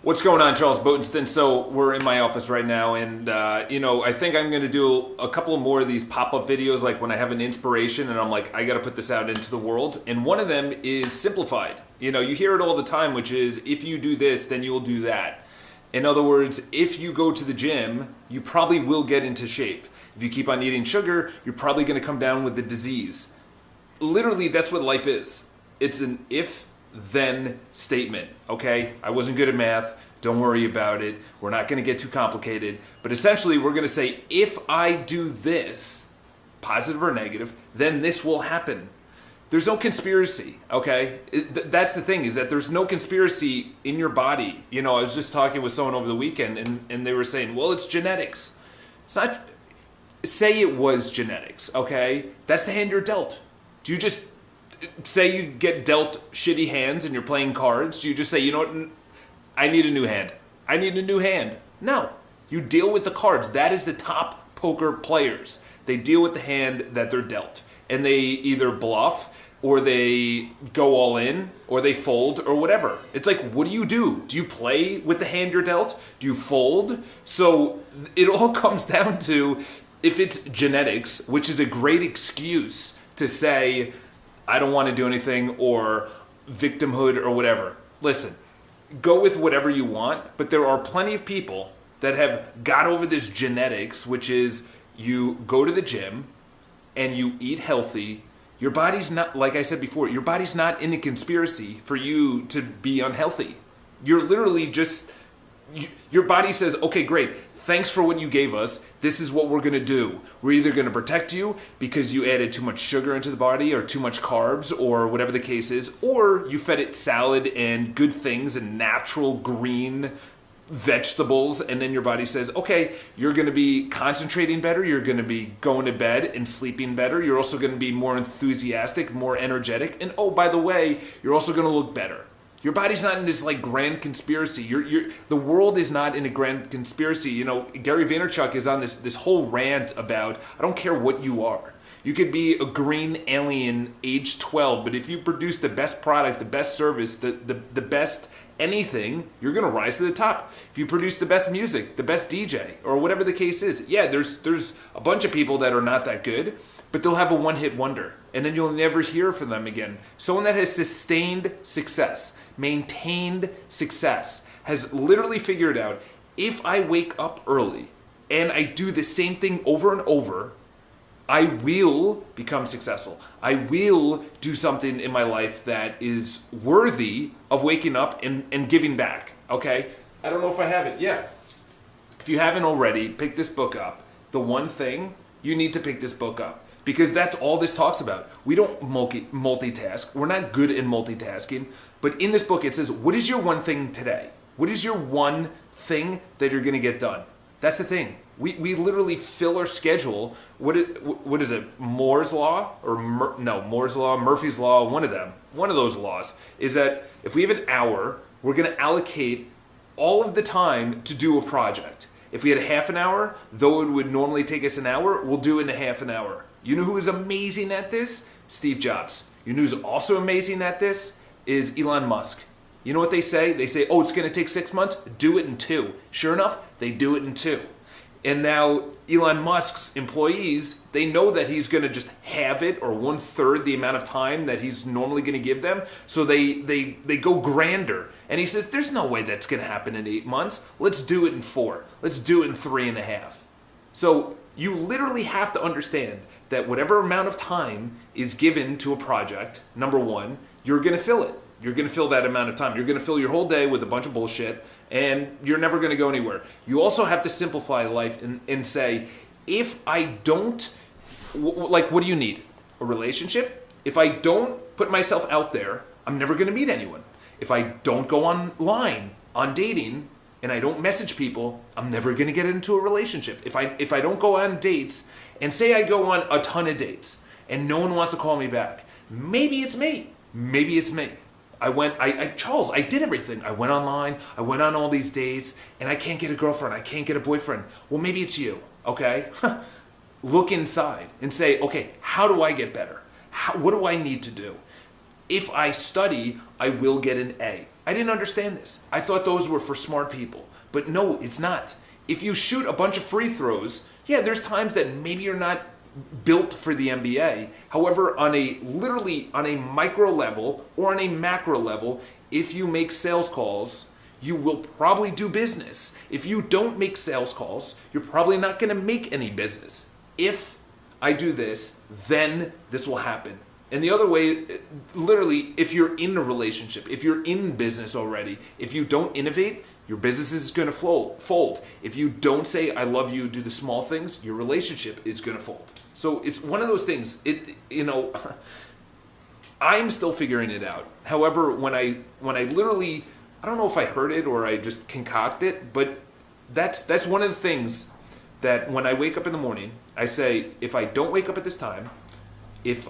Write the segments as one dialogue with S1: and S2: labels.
S1: What's going on, Charles Botensten? So we're in my office right now, and I think I'm going to do a couple more of these pop-up videos, like when I have an inspiration, and I'm like, I got to put this out into the world. And one of them is Simplified. You hear it all the time, which is if you do this, then you'll do that. In other words, if you go to the gym, you probably will get into shape. If you keep on eating sugar, you're probably going to come down with the disease. Literally, that's what life is. It's an if-then statement, okay? I wasn't good at math. Don't worry about it. We're not going to get too complicated. But essentially, we're going to say, if I do this, positive or negative, then this will happen. There's no conspiracy, okay? That's the thing, is that there's no conspiracy in your body. I was just talking with someone over the weekend, and they were saying, well, it's genetics. It's not. Say it was genetics, okay? That's the hand you're dealt. Do you just say you get dealt shitty hands and you're playing cards? Do you just say, you know what, I need a new hand. I need a new hand. No. You deal with the cards. That is the top poker players. They deal with the hand that they're dealt. And they either bluff, or they go all in, or they fold, or whatever. It's like, what do? Do you play with the hand you're dealt? Do you fold? So it all comes down to, if it's genetics, which is a great excuse to say, I don't want to do anything, or victimhood, or whatever. Listen, go with whatever you want, but there are plenty of people that have got over this genetics, which is you go to the gym and you eat healthy. Your body's not, like I said before, your body's not in a conspiracy for you to be unhealthy. You're literally just, your body says, okay, great, thanks for what you gave us. This is what we're going to do. We're either going to protect you because you added too much sugar into the body, or too much carbs, or whatever the case is, or you fed it salad and good things and natural green vegetables, and then your body says, okay, you're going to be concentrating better, you're going to be going to bed and sleeping better, you're also going to be more enthusiastic, more energetic, and oh, by the way, you're also going to look better. Your body's not in this like grand conspiracy. The world is not in a grand conspiracy. Gary Vaynerchuk is on this whole rant about, I don't care what you are. You could be a green alien age 12, but if you produce the best product, the best service, the best anything, you're going to rise to the top. If you produce the best music, the best DJ, or whatever the case is. Yeah, there's a bunch of people that are not that good, but they'll have a one-hit wonder, and then you'll never hear from them again. Someone that has sustained success, maintained success, has literally figured out, if I wake up early and I do the same thing over and over, I will become successful. I will do something in my life that is worthy of waking up and giving back, okay? I don't know if I have it. Yeah. If you haven't already, pick this book up. The One Thing, you need to pick this book up, because that's all this talks about. We don't multitask. We're not good in multitasking. But in this book, it says, what is your one thing today? What is your one thing that you're going to get done? That's the thing. We literally fill our schedule. What is it? Moore's Law? Moore's Law, Murphy's Law, one of them. One of those laws is that if we have an hour, we're going to allocate all of the time to do a project. If we had a half an hour, though it would normally take us an hour, we'll do it in a half an hour. You know who is amazing at this? Steve Jobs. You know who's also amazing at this? Is Elon Musk. You know what they say? They say, oh, it's going to take 6 months. Do it in 2. Sure enough, they do it in 2. And now Elon Musk's employees, they know that he's going to just have it, or 1/3 the amount of time that he's normally going to give them. So they go grander. And he says, there's no way that's going to happen in 8 months. Let's do it in 4. Let's do it in 3.5. So you literally have to understand that whatever amount of time is given to a project, number one, you're going to fill it. You're going to fill that amount of time. You're going to fill your whole day with a bunch of bullshit, and you're never going to go anywhere. You also have to simplify life and say, if I don't, what do you need? A relationship? If I don't put myself out there, I'm never going to meet anyone. If I don't go online on dating and I don't message people, I'm never going to get into a relationship. If I don't go on dates, and say I go on a ton of dates and no one wants to call me back, maybe it's me. Maybe it's me. Charles, I did everything. I went online, I went on all these dates, and I can't get a girlfriend, I can't get a boyfriend. Well, maybe it's you, okay? Look inside and say, okay, how do I get better? What do I need to do? If I study, I will get an A. I didn't understand this. I thought those were for smart people. But no, it's not. If you shoot a bunch of free throws, yeah, there's times that maybe you're not built for the NBA. However, literally on a micro level or on a macro level, if you make sales calls, you will probably do business. If you don't make sales calls, you're probably not going to make any business. If I do this, then this will happen. And the other way, literally, if you're in a relationship, if you're in business already, if you don't innovate, your business is going to fold. If you don't say, I love you, do the small things, your relationship is going to fold. So it's one of those things, I'm still figuring it out. However, when I literally, I don't know if I heard it or I just concoct it, but that's one of the things that when I wake up in the morning, I say, if I don't wake up at this time, then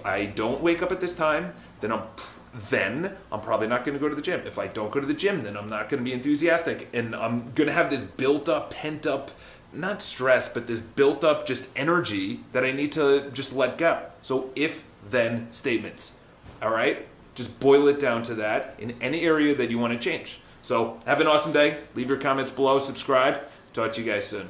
S1: I'm probably not going to go to the gym. If I don't go to the gym, then I'm not going to be enthusiastic. And I'm going to have this built up, pent up, not stress, but this built up just energy that I need to just let go. So if then statements. All right? Just boil it down to that in any area that you want to change. So have an awesome day. Leave your comments below. Subscribe. Talk to you guys soon.